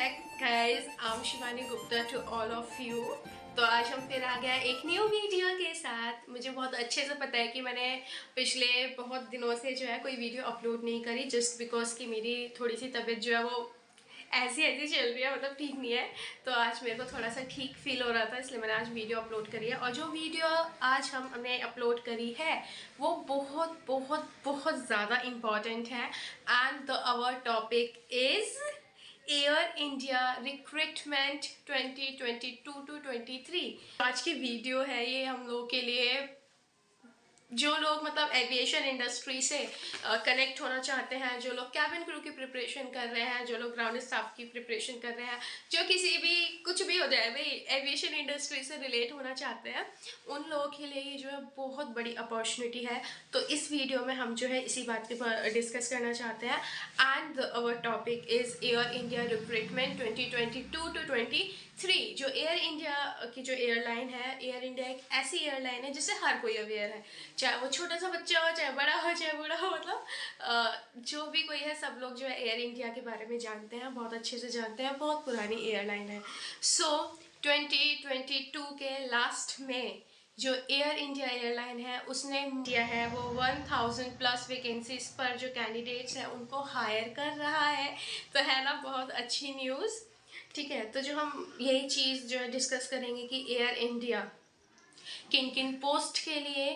Back guys, I am Shivani Gupta to all of you. तो आज हम फिर आ गए एक न्यू वीडियो के साथ। मुझे बहुत अच्छे से पता है कि मैंने पिछले बहुत दिनों से जो है कोई वीडियो अपलोड नहीं करी, जस्ट बिकॉज कि मेरी थोड़ी सी तबीयत जो है वो ऐसी ऐसी चल रही है, मतलब ठीक नहीं है। तो आज मेरे को थोड़ा सा ठीक फील हो रहा था, इसलिए मैंने आज वीडियो अपलोड करी है। और जो वीडियो आज हमने अपलोड करी है वो बहुत बहुत बहुत ज़्यादा इम्पॉर्टेंट है। And our topic is Air India recruitment 2022 to 23। आज की वीडियो है ये हम लोगों के लिए जो लोग मतलब एविएशन इंडस्ट्री से कनेक्ट होना चाहते हैं, जो लोग कैबिन क्रू की प्रिपरेशन कर रहे हैं, जो लोग ग्राउंड स्टाफ की प्रिपरेशन कर रहे हैं, जो किसी भी कुछ भी हो जाए भाई एविएशन इंडस्ट्री से रिलेट होना चाहते हैं, उन लोगों के लिए ये जो है बहुत बड़ी अपॉर्चुनिटी है। तो इस वीडियो में हम जो है इसी बात के ऊपर डिस्कस करना चाहते हैं। And our topic is Air India recruitment 2022 to 23। जो एयर इंडिया की जो एयरलाइन है, एयर इंडिया एक ऐसी एयरलाइन है जिससे हर कोई अवेयर है, चाहे वो छोटा सा बच्चा हो, चाहे बड़ा हो, चाहे बूढ़ा हो, मतलब जो भी कोई है सब लोग जो है एयर इंडिया के बारे में जानते हैं, बहुत अच्छे से जानते हैं। बहुत पुरानी एयरलाइन है। सो 2022 के लास्ट में जो एयर इंडिया एयरलाइन है उसने दिया है वो 1000 प्लस वैकेंसीज पर जो कैंडिडेट्स हैं उनको हायर कर रहा है। तो है ना बहुत अच्छी न्यूज़। ठीक है, तो जो हम यही चीज़ जो है डिस्कस करेंगे कि एयर इंडिया किन किन पोस्ट के लिए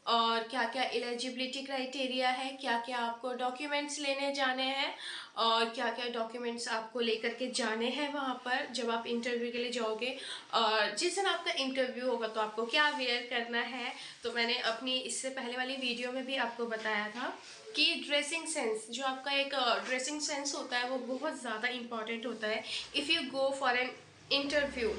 और क्या क्या एलिजिबिलिटी क्राइटेरिया है, क्या क्या आपको डॉक्यूमेंट्स लेने जाने हैं और क्या क्या डॉक्यूमेंट्स आपको लेकर के जाने हैं वहाँ पर जब आप इंटरव्यू के लिए जाओगे। और जिस दिन आपका इंटरव्यू होगा तो आपको क्या वेयर करना है। तो मैंने अपनी इससे पहले वाली वीडियो में भी आपको बताया था कि ड्रेसिंग सेंस, जो आपका एक ड्रेसिंग सेंस होता है वो बहुत ज़्यादा इम्पॉर्टेंट होता है if you go for an interview.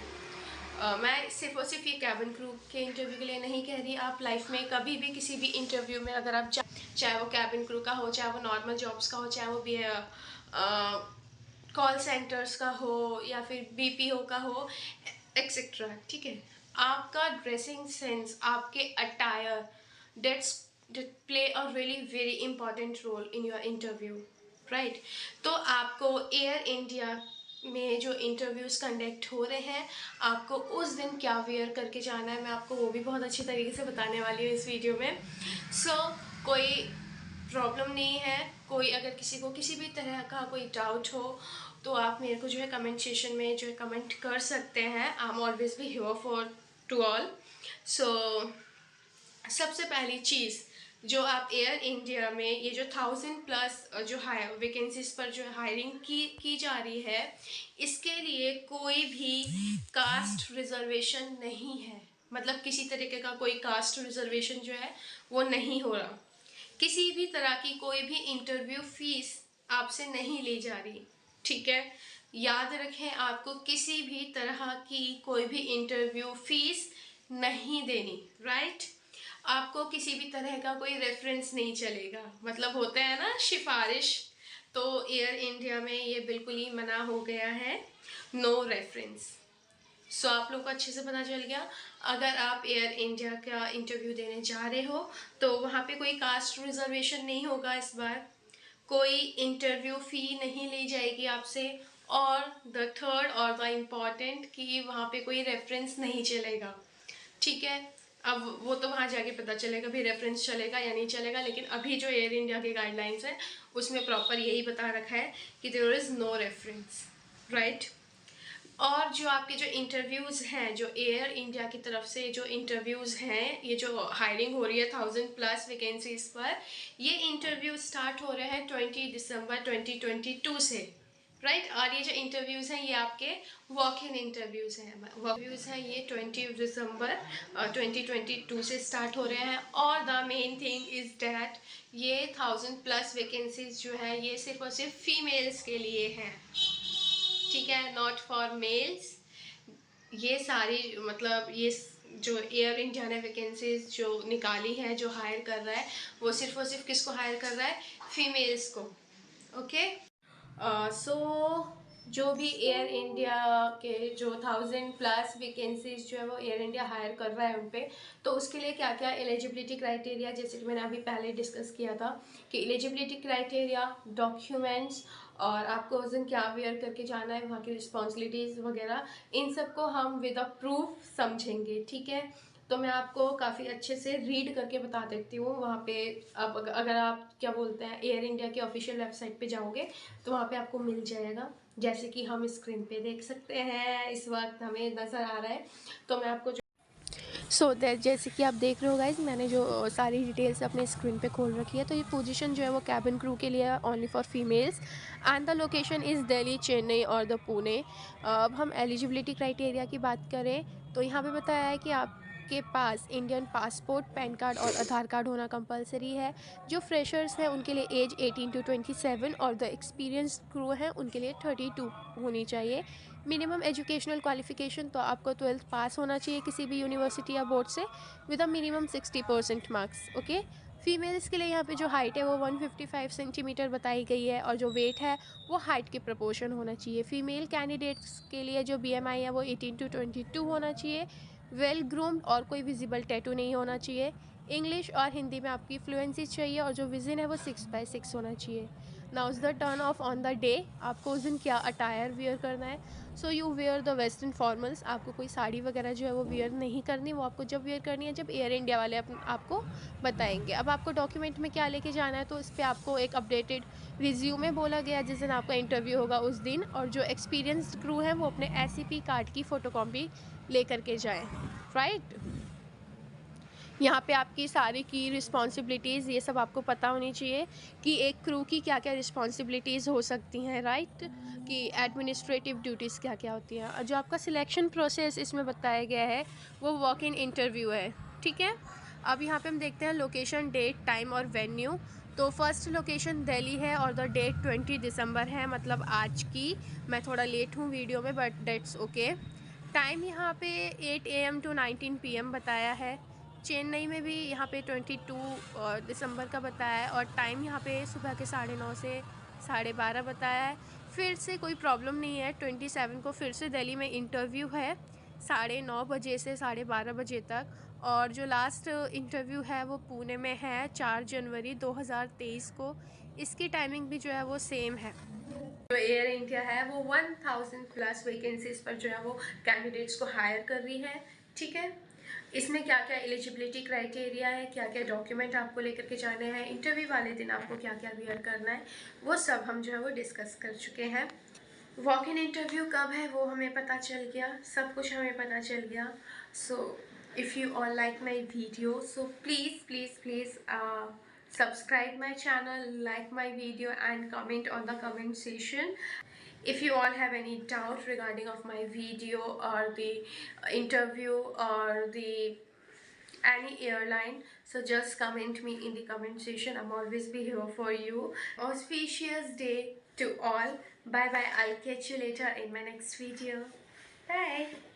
मैं सिर्फ और सिर्फ ये कैबिन क्रू के इंटरव्यू के लिए नहीं कह रही, आप लाइफ में कभी भी किसी भी इंटरव्यू में अगर आप चाहे वो कैबिन क्रू का हो, चाहे वो नॉर्मल जॉब्स का हो, चाहे वो भी कॉल सेंटर्स का हो या फिर बीपीओ का हो एक्सेट्रा, ठीक है, आपका ड्रेसिंग सेंस, आपके attire that's play a really very important role in your interview, right. तो आपको एयर इंडिया में जो इंटरव्यूज़ कंडक्ट हो रहे हैं आपको उस दिन क्या वेयर करके जाना है, मैं आपको वो भी बहुत अच्छी तरीके से बताने वाली हूँ इस वीडियो में। कोई प्रॉब्लम नहीं है, कोई अगर किसी को किसी भी तरह का कोई डाउट हो तो आप मेरे को जो है कमेंट सेशन में जो है कमेंट कर सकते हैं। I am always be here for to all. सबसे पहली चीज़ जो आप एयर इंडिया में ये जो 1000 प्लस जो हायर वैकेंसीज पर जो हायरिंग की जा रही है, इसके लिए कोई भी कास्ट रिजर्वेशन नहीं है। मतलब किसी तरीके का कोई कास्ट रिजर्वेशन जो है वो नहीं हो रहा। किसी भी तरह की कोई भी इंटरव्यू फीस आपसे नहीं ली जा रही, ठीक है। याद रखें, आपको किसी भी तरह की कोई भी इंटरव्यू फीस नहीं देनी, राइट। आपको किसी भी तरह का कोई रेफरेंस नहीं चलेगा, मतलब होता है ना सिफारिश, तो एयर इंडिया में ये बिल्कुल ही मना हो गया है, नो रेफरेंस। सो आप लोग को अच्छे से पता चल गया। अगर आप एयर इंडिया का इंटरव्यू देने जा रहे हो तो वहाँ पे कोई कास्ट रिजर्वेशन नहीं होगा इस बार, कोई इंटरव्यू फ़ी नहीं ली जाएगी आपसे, और द थर्ड और द इम्पॉर्टेंट कि वहाँ पे कोई रेफरेंस नहीं चलेगा, ठीक है। अब वो तो वहाँ जाके पता चलेगा भी रेफरेंस चलेगा या नहीं चलेगा, लेकिन अभी जो एयर इंडिया के गाइडलाइंस है उसमें प्रॉपर यही बता रखा है कि there is no reference, right. और जो आपके जो इंटरव्यूज़ हैं, जो एयर इंडिया की तरफ से जो इंटरव्यूज़ हैं, ये जो हायरिंग हो रही है 1000 प्लस वैकेंसीज पर, ये इंटरव्यू स्टार्ट हो रहे हैं 20 दिसंबर 2022 से, राइट। और ये जो इंटरव्यूज़ हैं ये आपके वॉक इन इंटरव्यूज़ हैं। इंटरव्यूज़ हैं ये 20 दिसंबर 2022 से स्टार्ट हो रहे हैं। और the main thing is that ये 1000 प्लस वैकेंसीज जो है ये सिर्फ और सिर्फ फीमेल्स के लिए हैं, ठीक है, नॉट फॉर मेल्स। ये सारी मतलब ये जो एयर इंडिया ने वैकेंसीज जो निकाली है, जो हायर कर रहा है, वो सिर्फ और सिर्फ किसको हायर कर रहा है, फीमेल्स को, ओके। जो भी एयर इंडिया के जो 1000 प्लस वैकेंसीज जो है वो एयर इंडिया हायर कर रहा है उन पे, तो उसके लिए क्या क्या एलिजिबिलिटी क्राइटेरिया, जैसे कि मैंने अभी पहले डिस्कस किया था कि एलिजिबिलिटी क्राइटेरिया, डॉक्यूमेंट्स और आपको उस दिन क्या वेयर करके जाना है, वहाँ की रिस्पॉन्सिबिलिटीज़ वगैरह, इन सब को हम विद अ प्रूफ समझेंगे, ठीक है। तो मैं आपको काफ़ी अच्छे से रीड करके बता देती हूँ। वहाँ पे आप अगर आप क्या बोलते हैं एयर इंडिया की ऑफिशियल वेबसाइट पे जाओगे तो वहाँ पे आपको मिल जाएगा, जैसे कि हम स्क्रीन पे देख सकते हैं, इस वक्त हमें नज़र आ रहा है। तो मैं आपको सो दैट जैसे कि आप देख रहे हो गाइज, मैंने जो सारी डिटेल्स अपने स्क्रीन पे खोल रखी है। तो ये पोजीशन जो है वो कैबिन क्रू के लिए only for females and the location is Delhi, Chennai और द पुणे। अब हम एलिजिबिलिटी क्राइटेरिया की बात करें तो यहाँ पे बताया है कि आपके पास इंडियन पासपोर्ट, पैन कार्ड और आधार कार्ड होना कंपलसरी है। जो फ्रेशर्स हैं उनके लिए एज 18 to 27 और द एक्सपीरियंस क्रू हैं उनके लिए 32 होनी चाहिए। मिनिमम एजुकेशनल क्वालिफिकेशन तो आपको 12th पास होना चाहिए किसी भी यूनिवर्सिटी या बोर्ड से with a minimum 60% marks, okay. Females के लिए यहाँ पे जो हाइट है वो 155 सेंटीमीटर बताई गई है और जो वेट है वो हाइट के प्रोपोर्शन होना चाहिए। फीमेल कैंडिडेट्स के लिए जो BMI है वो 18 to 22 होना चाहिए। वेल ग्रूम्ड और कोई विजिबल टैटू नहीं होना चाहिए। इंग्लिश और हिंदी में आपकी फ्लुएंसी चाहिए और जो विजन है वो 6/6 होना चाहिए। Now is the turn of on the day, आपको उस दिन क्या अटायर वेयर करना है। So you wear the western formals, आपको कोई साड़ी वगैरह जो है वो वेयर नहीं करनी, वो आपको जब वेयर करनी है जब एयर इंडिया वाले आपको बताएंगे। अब आपको डॉक्यूमेंट में क्या लेके जाना है, तो इस पर आपको एक अपडेटेड रिज्यूमे बोला गया जिस दिन आपका इंटरव्यू होगा उस दिन, और जो एक्सपीरियंस्ड क्रू है वो अपने SCP कार्ड की फ़ोटोकॉपी लेकर के जाएँ, राइट। यहाँ पे आपकी सारी की रिस्पॉन्सिबिलिटीज़ ये सब आपको पता होनी चाहिए कि एक क्रू की क्या क्या रिस्पॉन्सिबिलिटीज़ हो सकती हैं, राइट, कि एडमिनिस्ट्रेटिव ड्यूटीज़ क्या क्या होती हैं। और जो आपका सिलेक्शन प्रोसेस इसमें बताया गया है वो वॉक इन इंटरव्यू है, ठीक है। अब यहाँ पे हम देखते हैं लोकेशन, डेट, टाइम और वेन्यू। तो फर्स्ट लोकेशन दिल्ली है और द डेट 20 दिसंबर है, मतलब आज की। मैं थोड़ा लेट हूँ वीडियो में बट डेट्स ओके। टाइम यहाँ पे 8 AM to 19 PM बताया है। चेन्नई में भी यहाँ पे 22 दिसंबर का बताया है और टाइम यहाँ पे सुबह के 9:30 से 12:30 बताया है। फिर से कोई प्रॉब्लम नहीं है, 27 को फिर से दिल्ली में इंटरव्यू है 9:30 बजे से 12:30 बजे तक। और जो लास्ट इंटरव्यू है वो पुणे में है 4 जनवरी 2023 को। इसकी टाइमिंग भी जो है वो सेम है। जो एयर इंडिया है वो 1000 प्लस वैकेंसीज पर जो है वो कैंडिडेट्स को हायर कर रही है, ठीक है। इसमें क्या क्या एलिजिबिलिटी क्राइटेरिया है, क्या क्या डॉक्यूमेंट आपको लेकर के जाने हैं, इंटरव्यू वाले दिन आपको क्या क्या वेयर करना है, वो सब हम जो है वो डिस्कस कर चुके हैं। वॉक इन इंटरव्यू कब है वो हमें पता चल गया, सब कुछ हमें पता चल गया। So if you all like my video, so please subscribe my channel, like my video and comment on the comment section. If you all have any doubt regarding of my video or the interview or the any airline, so just comment me in the comment section. I'm always be here for you. Auspicious day to all. Bye bye, I'll catch you later in my next video. Bye.